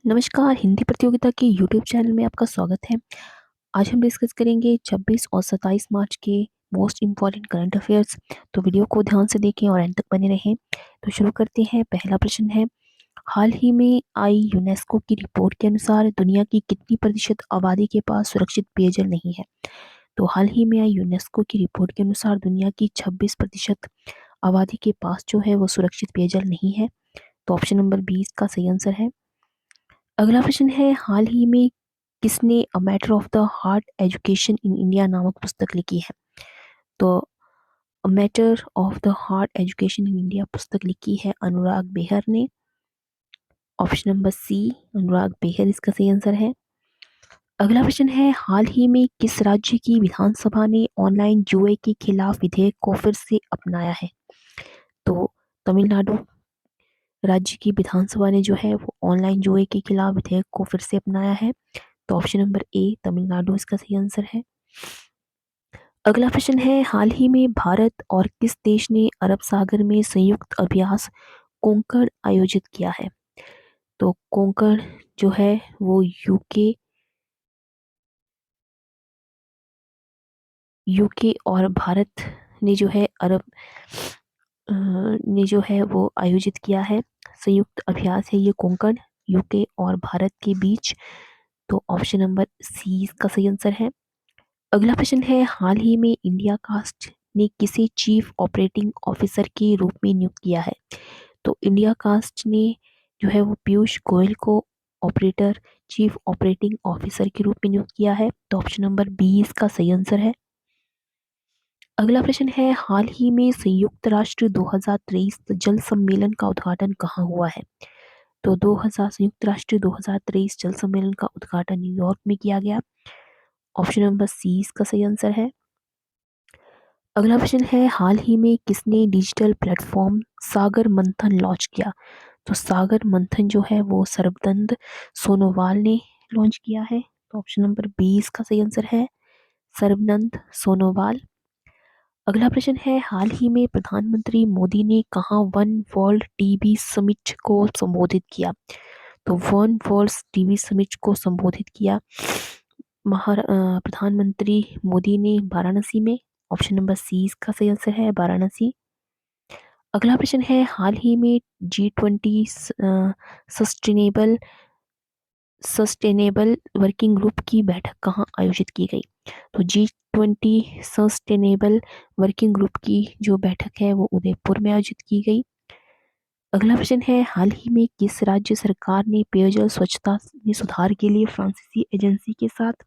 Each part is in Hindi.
नमस्कार, हिंदी प्रतियोगिता के यूट्यूब चैनल में आपका स्वागत है। आज हम डिस्कस करेंगे 26 और 27 मार्च के मोस्ट इम्पोर्टेंट करंट अफेयर्स। तो वीडियो को ध्यान से देखें और एंड तक बने रहें। तो शुरू करते हैं। पहला प्रश्न है, हाल ही में आई यूनेस्को की रिपोर्ट के अनुसार दुनिया की कितनी प्रतिशत आबादी के पास सुरक्षित पेयजल नहीं है? तो हाल ही में आई यूनेस्को की रिपोर्ट के अनुसार दुनिया की 26% आबादी के पास जो है वो सुरक्षित पेयजल नहीं है। तो ऑप्शन नंबर 20 का सही आंसर है। अगला प्रश्न है, हाल ही में किसने a matter of the heart education in India नामक पुस्तक लिखी है? तो a matter of the heart education in India पुस्तक लिखी है अनुराग बेहर ने। ऑप्शन नंबर सी, अनुराग बेहर इसका सही आंसर है। अगला प्रश्न है, हाल ही में किस राज्य की विधानसभा ने ऑनलाइन जुए के खिलाफ विधेयक को फिर से अपनाया है? तो तमिलनाडु राज्य की विधानसभा ने जो है वो ऑनलाइन जुए के खिलाफ विधेयक को फिर से अपनाया है। तो ऑप्शन नंबर ए, तमिलनाडु इसका सही आंसर है। अगला प्रश्न है, हाल ही में भारत और किस देश ने अरब सागर में संयुक्त अभ्यास कोंकण आयोजित किया है? तो कोंकण जो है वो यूके और भारत ने जो है ने जो है वो आयोजित किया है। संयुक्त अभ्यास है ये कोंकण, यूके और भारत के बीच। तो ऑप्शन नंबर सी इसका सही आंसर है। अगला प्रश्न है, हाल ही में इंडिया कास्ट ने किसे चीफ ऑपरेटिंग ऑफिसर के रूप में नियुक्त किया है? तो इंडिया कास्ट ने जो है वो पीयूष गोयल को चीफ ऑपरेटिंग ऑफिसर के रूप में नियुक्त किया है। तो ऑप्शन नंबर बी इसका सही आंसर है। अगला प्रश्न है, हाल ही में संयुक्त राष्ट्र 2023 जल सम्मेलन का उद्घाटन कहाँ हुआ है? तो 2000 संयुक्त राष्ट्र 2023 जल सम्मेलन का उद्घाटन न्यूयॉर्क में किया गया। ऑप्शन नंबर सी इसका सही आंसर है। अगला प्रश्न है, हाल ही में किसने डिजिटल प्लेटफॉर्म सागर मंथन लॉन्च किया? तो सागर मंथन जो है वो सर्बनंद सोनोवाल ने लॉन्च किया है। तो ऑप्शन नंबर बी इसका सही आंसर है, सर्बनंद सोनोवाल। अगला प्रश्न है, हाल ही में प्रधानमंत्री मोदी ने कहाँ वन वर्ल्ड टीबी समिट को संबोधित किया? तो वन वर्ल्ड टीबी समिट को संबोधित किया प्रधानमंत्री मोदी ने वाराणसी में। ऑप्शन नंबर सी इसका सही आंसर है, वाराणसी। अगला प्रश्न है, हाल ही में G20 sustainable sustainable working group की बैठक कहाँ आयोजित की गई? तो G20 सस्टेनेबल वर्किंग ग्रुप की जो बैठक है वो उदयपुर में आयोजित की गई। अगला प्रश्न है, हाल ही में किस राज्य सरकार ने पेयजल स्वच्छता में सुधार के लिए फ्रांसीसी एजेंसी के साथ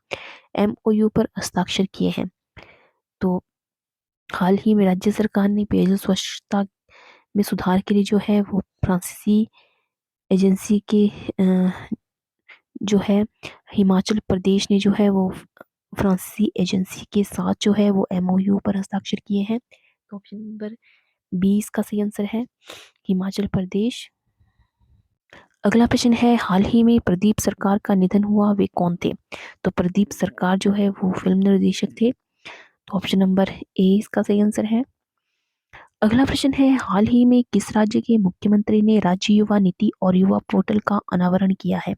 MOU पर हस्ताक्षर किए हैं? तो हाल ही में राज्य सरकार ने पेयजल स्वच्छता में सुधार के लिए जो है वो फ्रांसीसी एजेंसी के जो है हिमाचल प्रदेश ने जो है वो फ्रांसीसी एजेंसी के साथ जो है वो MOU पर हस्ताक्षर किए हैं। तो ऑप्शन नंबर 20 का सही आंसर है, हिमाचल प्रदेश। अगला प्रश्न है, हाल ही में प्रदीप सरकार का निधन हुआ, वे कौन थे? तो प्रदीप सरकार जो है वो फिल्म निर्देशक थे। तो ऑप्शन नंबर ए इसका सही आंसर है। अगला प्रश्न है, हाल ही में किस राज्य के मुख्यमंत्री ने राज्य युवा नीति और युवा पोर्टल का अनावरण किया है?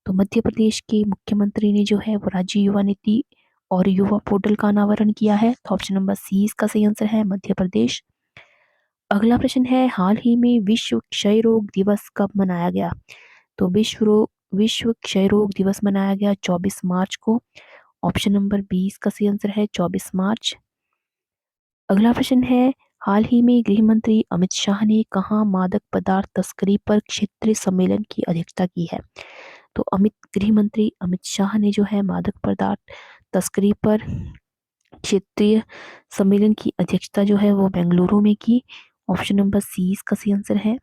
तो मध्य प्रदेश के मुख्यमंत्री ने जो है वो राज्य युवा नीति और युवा पोर्टल का अनावरण किया है। तो ऑप्शन नंबर सी इसका सही आंसर है, मध्य प्रदेश। अगला प्रश्न है, हाल ही में विश्व क्षय रोग दिवस कब मनाया गया? तो विश्व क्षय रोग दिवस मनाया गया 24 मार्च को। ऑप्शन नंबर बी इसका सही आंसर है, 24 मार्च। अगला प्रश्न है, हाल ही में गृह मंत्री अमित शाह ने कहाँ मादक पदार्थ तस्करी पर क्षेत्रीय सम्मेलन की अध्यक्षता की है? तो गृह मंत्री अमित शाह ने जो है मादक पदार्थ तस्करी पर क्षेत्रीय सम्मेलन की अध्यक्षता जो है वो बेंगलुरु में की। ऑप्शन नंबर सी इसका सही आंसर है।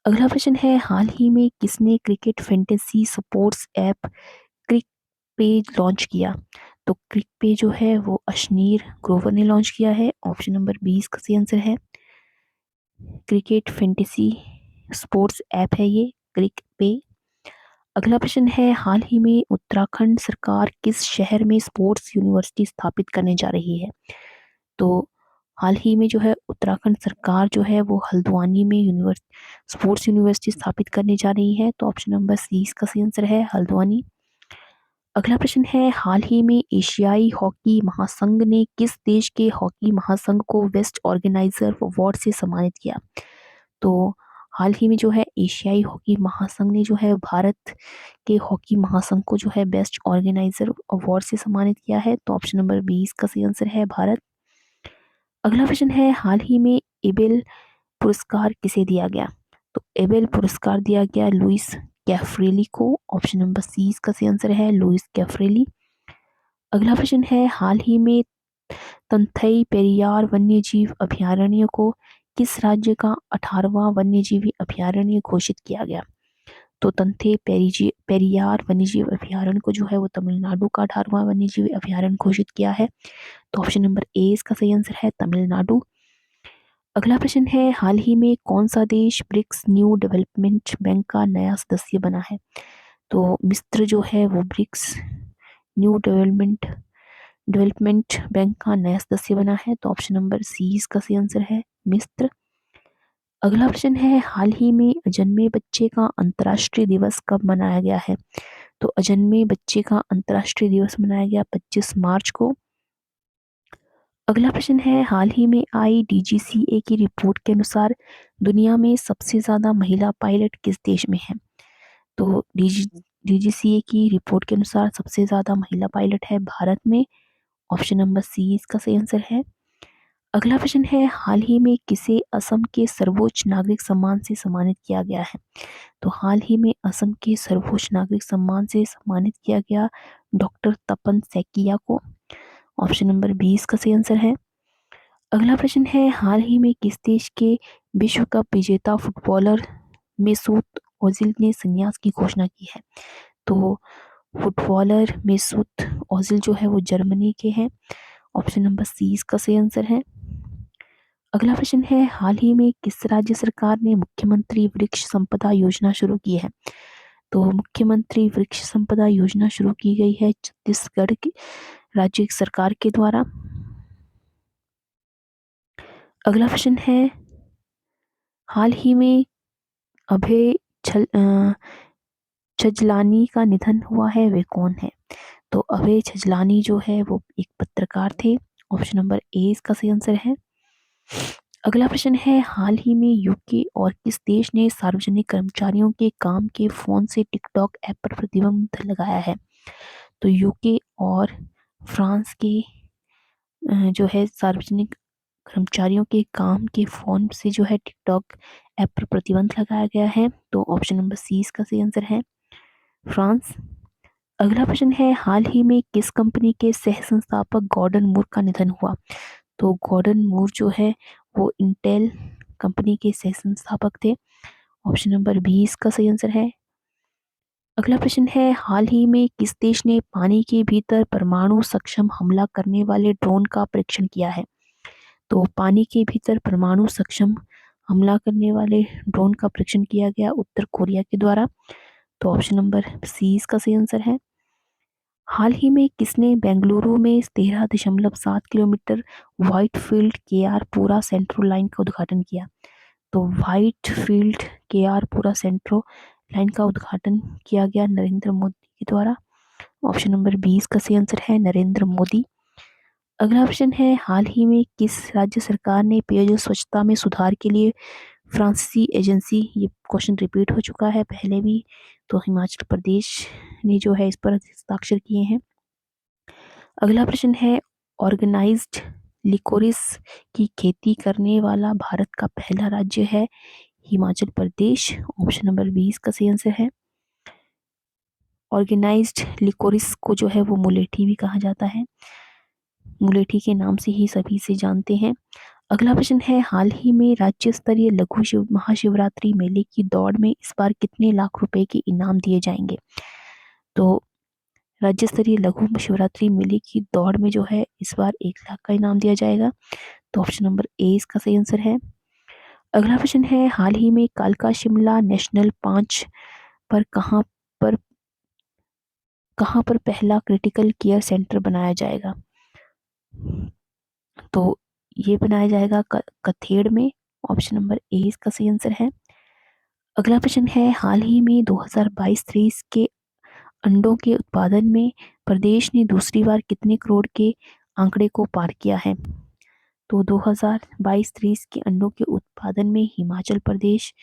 अगला प्रश्न है, हाल ही में किसने क्रिकेट फैंटेसी स्पोर्ट्स ऐप क्रिक पेज लॉन्च किया? तो क्रिक पे जो है वो अशनीर ग्रोवर ने लॉन्च किया है। ऑप्शन नंबर 20 का सही आंसर है, क्रिकेट फैंटेसी स्पोर्ट्स ऐप है ये क्रिक पे। अगला प्रश्न है, हाल ही में उत्तराखंड सरकार किस शहर में स्पोर्ट्स यूनिवर्सिटी स्थापित करने जा रही है? तो हाल ही में जो है उत्तराखंड सरकार जो है वो हल्द्वानी में स्पोर्ट्स यूनिवर्सिटी स्थापित करने जा रही है। तो ऑप्शन नंबर सी इसका सही आंसर है, हल्द्वानी। अगला प्रश्न है, हाल ही में एशियाई हॉकी महासंघ ने किस देश के हॉकी महासंघ को बेस्ट ऑर्गेनाइजर अवार्ड से सम्मानित किया? तो हाल ही में जो है एशियाई हॉकी महासंघ ने जो है भारत के हॉकी महासंघ को जो है बेस्ट ऑर्गेनाइजर अवार्ड से सम्मानित किया है। तो ऑप्शन नंबर 20 का सही आंसर है, भारत। अगला प्रश्न है, हाल ही में एबेल पुरस्कार किसे दिया गया? तो एबेल पुरस्कार दिया गया लुइस कैफ्रेली को। ऑप्शन नंबर सी इसका सही आंसर है, लुइस कैफ्रेली। अगला प्रश्न है, हाल ही में तंथई पेरियार वन्यजीव अभयारण्य को किस राज्य का 18वां वन्यजीवी अभयारण्य घोषित किया गया? तो तंथे पेरियार वन्यजीव अभयारण्य को जो है वो तमिलनाडु का 18वां वन्यजीवी अभयारण्य घोषित किया है। तो ऑप्शन नंबर ए इसका सही आंसर है, तमिलनाडु। अगला प्रश्न है, हाल ही में कौन सा देश ब्रिक्स न्यू डेवलपमेंट बैंक का नया सदस्य बना है? तो मिस्र जो है वो ब्रिक्स न्यू डेवलपमेंट बैंक का नया सदस्य बना है। तो ऑप्शन नंबर सी इसका सही आंसर है, मिस्र। अगला प्रश्न है, हाल ही में अजन्मे बच्चे का अंतर्राष्ट्रीय दिवस कब मनाया गया है? तो अजन्मे बच्चे का अंतर्राष्ट्रीय दिवस मनाया गया 25 मार्च को। अगला प्रश्न है, हाल ही में आई डीजीसीए की रिपोर्ट के अनुसार दुनिया में सबसे ज्यादा महिला पायलट किस देश में है? तो डीजीसीए की रिपोर्ट के अनुसार सबसे ज्यादा महिला पायलट है भारत में। ऑप्शन नंबर सी इसका सही आंसर है। अगला प्रश्न है, हाल ही में किसे असम के सर्वोच्च नागरिक सम्मान से सम्मानित किया गया है? तो हाल ही में असम के सर्वोच्च नागरिक सम्मान से सम्मानित किया गया डॉक्टर तपन सैकिया को। ऑप्शन नंबर 20 का सही आंसर है। अगला प्रश्न है, हाल ही में किस देश के विश्व कप विजेता फुटबॉलर मेसूत ओजिल ने संन्यास की घोषणा की है? तो फुटबॉलर मेसूत ओजिल जो है वो जर्मनी के हैं। ऑप्शन नंबर सी इसका सही आंसर है। अगला प्रश्न है, हाल ही में किस राज्य सरकार ने मुख्यमंत्री वृक्ष संपदा योजना शुरू की है? तो मुख्यमंत्री वृक्ष संपदा योजना शुरू की गई है छत्तीसगढ़ की राज्य सरकार के द्वारा। अगला प्रश्न है, हाल ही में अभय छजलानी का निधन हुआ है, वे कौन है? तो अभय छजलानी जो है वो एक पत्रकार थे। ऑप्शन नंबर ए इसका सही आंसर है। अगला प्रश्न है, हाल ही में यूके और किस देश ने सार्वजनिक कर्मचारियों के काम के फोन से टिकटॉक ऐप पर प्रतिबंध लगाया है? तो यूके और फ्रांस के जो है सार्वजनिक कर्मचारियों के काम के फोन से जो है टिकटॉक ऐप पर प्रतिबंध लगाया गया है। तो ऑप्शन नंबर सी इसका सही आंसर है, फ्रांस। अगला प्रश्न है, हाल ही में किस कंपनी के सह संस्थापक गॉर्डन मूर का निधन हुआ? तो गॉर्डन मूर जो है वो इंटेल कंपनी के सह संस्थापक थे। ऑप्शन नंबर 20 का सही आंसर है। अगला प्रश्न है, हाल ही में किस देश ने पानी के भीतर परमाणु सक्षम हमला करने वाले ड्रोन का परीक्षण किया है? तो पानी के भीतर परमाणु सक्षम हमला करने वाले ड्रोन का परीक्षण किया गया उत्तर कोरिया के द्वारा। तो ऑप्शन नंबर सी इसका सही आंसर है। हाल ही में किसने बेंगलुरु में 13.7 किलोमीटर व्हाइट फील्ड के आर पूरा सेंट्रो लाइन का उद्घाटन किया? तो व्हाइट फील्ड के आर पूरा सेंट्रो लाइन का उद्घाटन किया गया नरेंद्र मोदी के द्वारा। ऑप्शन नंबर 20 का सही आंसर है, नरेंद्र मोदी। अगला ऑप्शन है, हाल ही में किस राज्य सरकार ने पेयजल स्वच्छता में सुधार के लिए फ्रांसीसी एजेंसी, ये क्वेश्चन रिपीट हो चुका है पहले भी, तो हिमाचल प्रदेश ने जो है इस पर हस्ताक्षर किए हैं। अगला प्रश्न है, ऑर्गेनाइज्ड लिकोरिस की खेती करने वाला भारत का पहला राज्य है हिमाचल प्रदेश। ऑप्शन नंबर 20 का सही आंसर है। ऑर्गेनाइज्ड लिकोरिस को जो है वो मुलेठी भी कहा जाता है, मुलेठी के नाम से ही सभी से जानते हैं। अगला प्रश्न है, हाल ही में राज्य स्तरीय लघु महाशिवरात्रि मेले की दौड़ में इस बार कितने लाख रुपए के इनाम दिए जाएंगे? तो राज्य स्तरीय लघु शिवरात्रि मेले की दौड़ में जो है इस बार 1 लाख का इनाम दिया जाएगा। तो ऑप्शन नंबर ए इसका सही आंसर है। अगला प्रश्न है, हाल ही में कालका शिमला नेशनल 5 पर पर कहाँ पर पहला क्रिटिकल केयर सेंटर बनाया जाएगा? तो ये बनाया जाएगा कथेड़ में। ऑप्शन नंबर ए इसका सही आंसर है। अगला प्रश्न है, हाल ही में 2022-23 के अंडों के उत्पादन में प्रदेश ने दूसरी बार कितने करोड़ के आंकड़े को पार किया है? तो 2022-23 के अंडों के उत्पादन में हिमाचल प्रदेश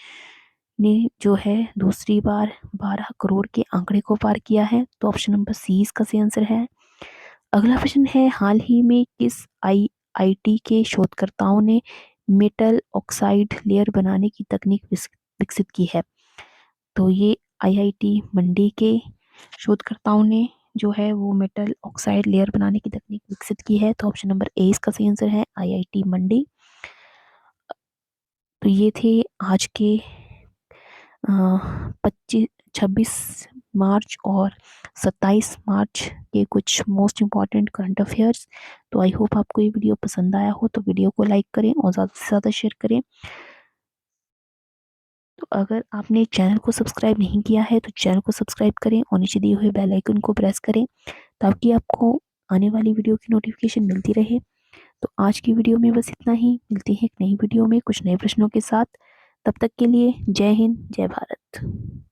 ने जो है दूसरी बार 12 करोड़ के आंकड़े को पार किया है। तो ऑप्शन नंबर सी इसका सही आंसर है। अगला प्रश्न है, हाल ही में किस आईआईटी के शोधकर्ताओं ने मेटल ऑक्साइड लेयर बनाने की तकनीक विकसित की है? तो ये आईआईटी मंडी के शोधकर्ताओं ने जो है वो मेटल ऑक्साइड लेयर बनाने की तकनीक विकसित की है। तो ऑप्शन नंबर ए इसका सही आंसर है, आईआईटी मंडी। तो ये थे आज के 26 26 मार्च और 27 मार्च के कुछ मोस्ट इम्पॉर्टेंट करंट अफेयर्स। तो आई होप आपको ये वीडियो पसंद आया हो, तो वीडियो को लाइक करें और ज़्यादा से ज़्यादा शेयर करें। तो अगर आपने चैनल को सब्सक्राइब नहीं किया है तो चैनल को सब्सक्राइब करें और नीचे दिए हुए बेल आइकन को प्रेस करें ताकि आपको आने वाली वीडियो की नोटिफिकेशन मिलती रहे। तो आज की वीडियो में बस इतना ही। मिलते हैं एक नई वीडियो में कुछ नए प्रश्नों के साथ। तब तक के लिए जय हिंद, जय भारत।